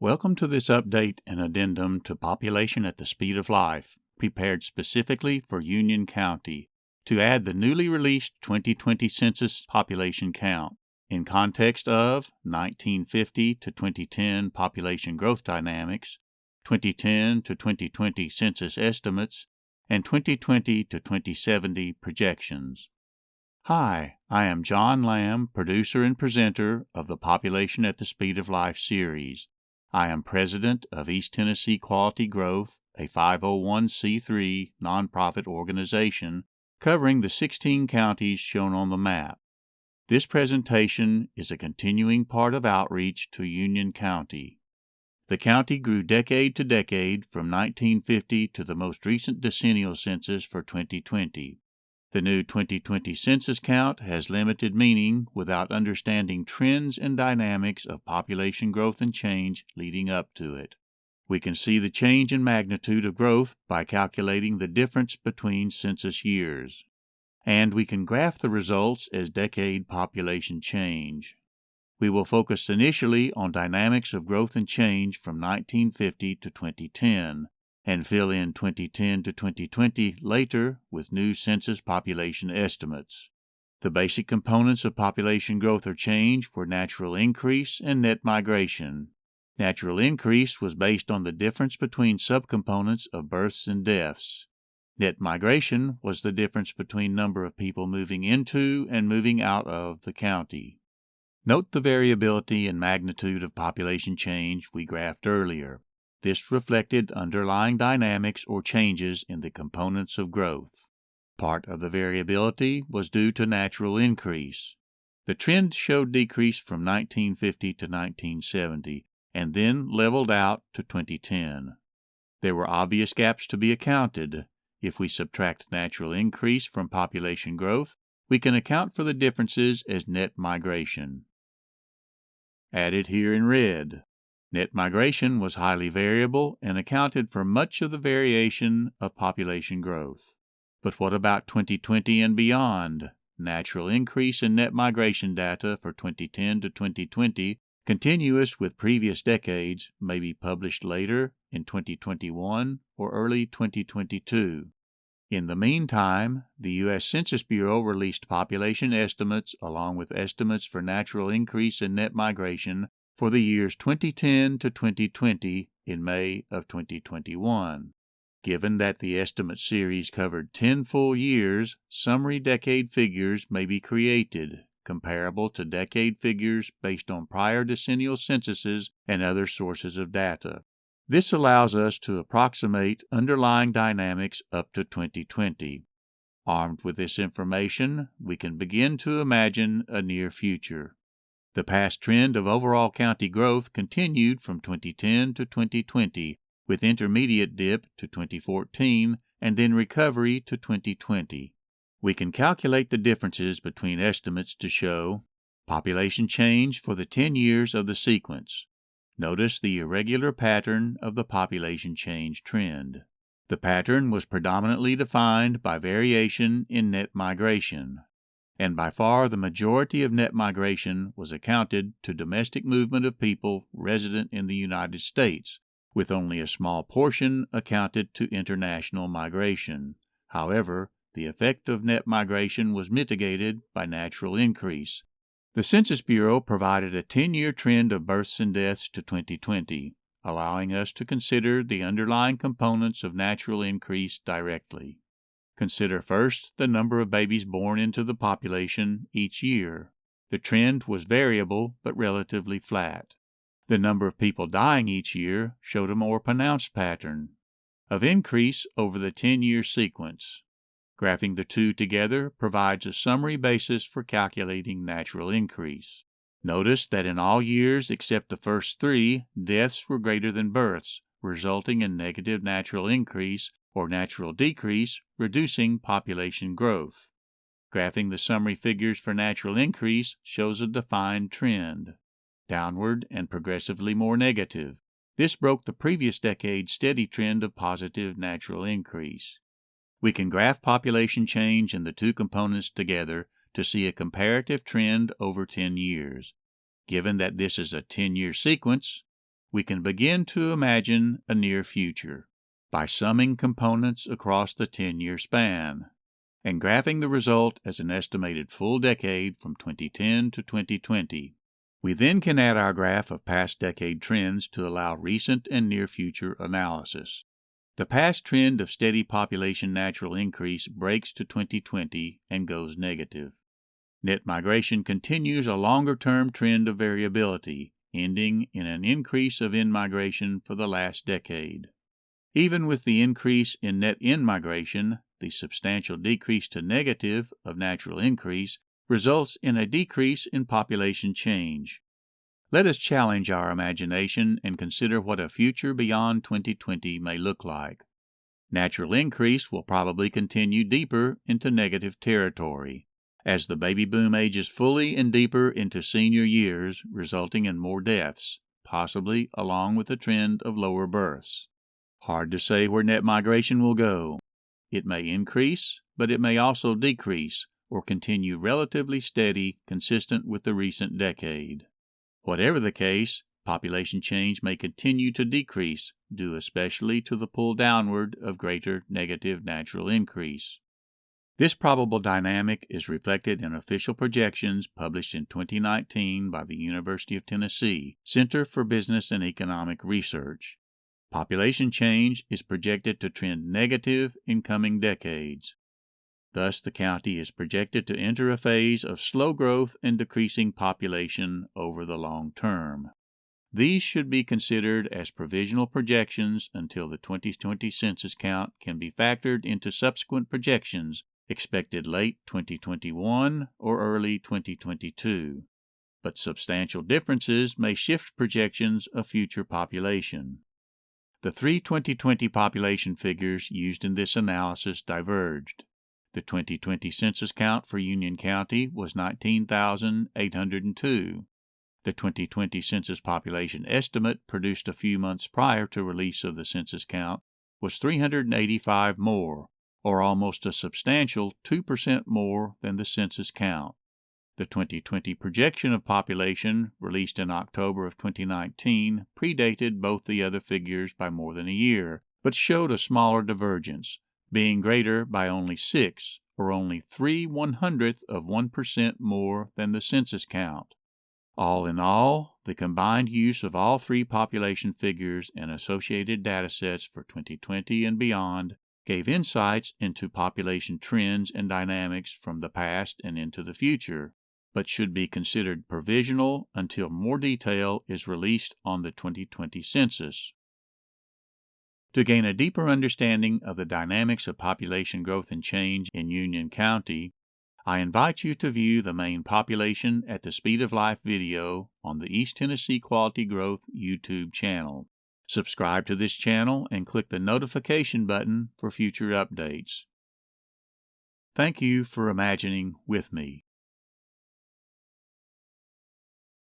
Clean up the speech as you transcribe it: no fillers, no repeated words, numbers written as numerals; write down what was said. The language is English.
Welcome to this update and addendum to Population at the Speed of Life, prepared specifically for Union County, to add the newly released 2020 Census Population Count in context of 1950 to 2010 population growth dynamics, 2010 to 2020 census estimates, and 2020 to 2070 projections. Hi, I am John Lamb, producer and presenter of the Population at the Speed of Life series. I am president of East Tennessee Quality Growth, a 501c3 nonprofit organization covering the 16 counties shown on the map. This presentation is a continuing part of outreach to Union County. The county grew decade to decade from 1950 to the most recent decennial census for 2020. The new 2020 census count has limited meaning without understanding trends and dynamics of population growth and change leading up to it. We can see the change in magnitude of growth by calculating the difference between census years. And we can graph the results as decade population change. We will focus initially on dynamics of growth and change from 1950 to 2010, and fill in 2010 to 2020 later with new census population estimates. The basic components of population growth or change were natural increase and net migration. Natural increase was based on the difference between subcomponents of births and deaths. Net migration was the difference between number of people moving into and moving out of the county. Note the variability and magnitude of population change we graphed earlier. This reflected underlying dynamics or changes in the components of growth. Part of the variability was due to natural increase. The trend showed decrease from 1950 to 1970 and then leveled out to 2010. There were obvious gaps to be accounted. If we subtract natural increase from population growth, we can account for the differences as net migration. Added here in red. Net migration was highly variable and accounted for much of the variation of population growth. But what about 2020 and beyond? Natural increase in net migration data for 2010 to 2020, continuous with previous decades, may be published later in 2021 or early 2022. In the meantime, the U.S. Census Bureau released population estimates along with estimates for natural increase in net migration for the years 2010 to 2020 in May of 2021. Given that the estimate series covered 10 full years, summary decade figures may be created, comparable to decade figures based on prior decennial censuses and other sources of data. This allows us to approximate underlying dynamics up to 2020. Armed with this information, we can begin to imagine a near future. The past trend of overall county growth continued from 2010 to 2020, with intermediate dip to 2014 and then recovery to 2020. We can calculate the differences between estimates to show population change for the 10 years of the sequence. Notice the irregular pattern of the population change trend. The pattern was predominantly defined by variation in net migration, and by far the majority of net migration was accounted to domestic movement of people resident in the United States, with only a small portion accounted to international migration. However, the effect of net migration was mitigated by natural increase. The Census Bureau provided a 10-year trend of births and deaths to 2020, allowing us to consider the underlying components of natural increase directly. Consider first the number of babies born into the population each year. The trend was variable but relatively flat. The number of people dying each year showed a more pronounced pattern of increase over the 10-year sequence. Graphing the two together provides a summary basis for calculating natural increase. Notice that in all years except the first 3, deaths were greater than births, resulting in negative natural increase or natural decrease, reducing population growth. Graphing the summary figures for natural increase shows a defined trend, downward and progressively more negative. This broke the previous decade's steady trend of positive natural increase. We can graph population change in the two components together to see a comparative trend over 10 years. Given that this is a 10-year sequence, we can begin to imagine a near future by summing components across the 10-year span and graphing the result as an estimated full decade from 2010 to 2020. We then can add our graph of past decade trends to allow recent and near future analysis. The past trend of steady population natural increase breaks to 2020 and goes negative. Net migration continues a longer-term trend of variability, ending in an increase of in-migration for the last decade. Even with the increase in net in-migration, the substantial decrease to negative of natural increase results in a decrease in population change. Let us challenge our imagination and consider what a future beyond 2020 may look like. Natural increase will probably continue deeper into negative territory, as the baby boom ages fully and deeper into senior years, resulting in more deaths, possibly along with a trend of lower births. Hard to say where net migration will go. It may increase, but it may also decrease or continue relatively steady, consistent with the recent decade. Whatever the case, population change may continue to decrease, due especially to the pull downward of greater negative natural increase. This probable dynamic is reflected in official projections published in 2019 by the University of Tennessee Center for Business and Economic Research. Population change is projected to trend negative in coming decades. Thus, the county is projected to enter a phase of slow growth and decreasing population over the long term. These should be considered as provisional projections until the 2020 census count can be factored into subsequent projections expected late 2021 or early 2022. But substantial differences may shift projections of future population. The three 2020 population figures used in this analysis diverged. The 2020 census count for Union County was 19,802. The 2020 Census Population Estimate produced a few months prior to release of the census count was 385 more, or almost a substantial 2% more than the census count. The 2020 projection of population, released in October of 2019, predated both the other figures by more than a year, but showed a smaller divergence, being greater by only 6, or only 0.03% more than the census count. All in all, the combined use of all three population figures and associated datasets for 2020 and beyond gave insights into population trends and dynamics from the past and into the future, but should be considered provisional until more detail is released on the 2020 census. To gain a deeper understanding of the dynamics of population growth and change in Union County, I invite you to view the main Population at the Speed of Life video on the East Tennessee Quality Growth YouTube channel. Subscribe to this channel and click the notification button for future updates. Thank you for imagining with me.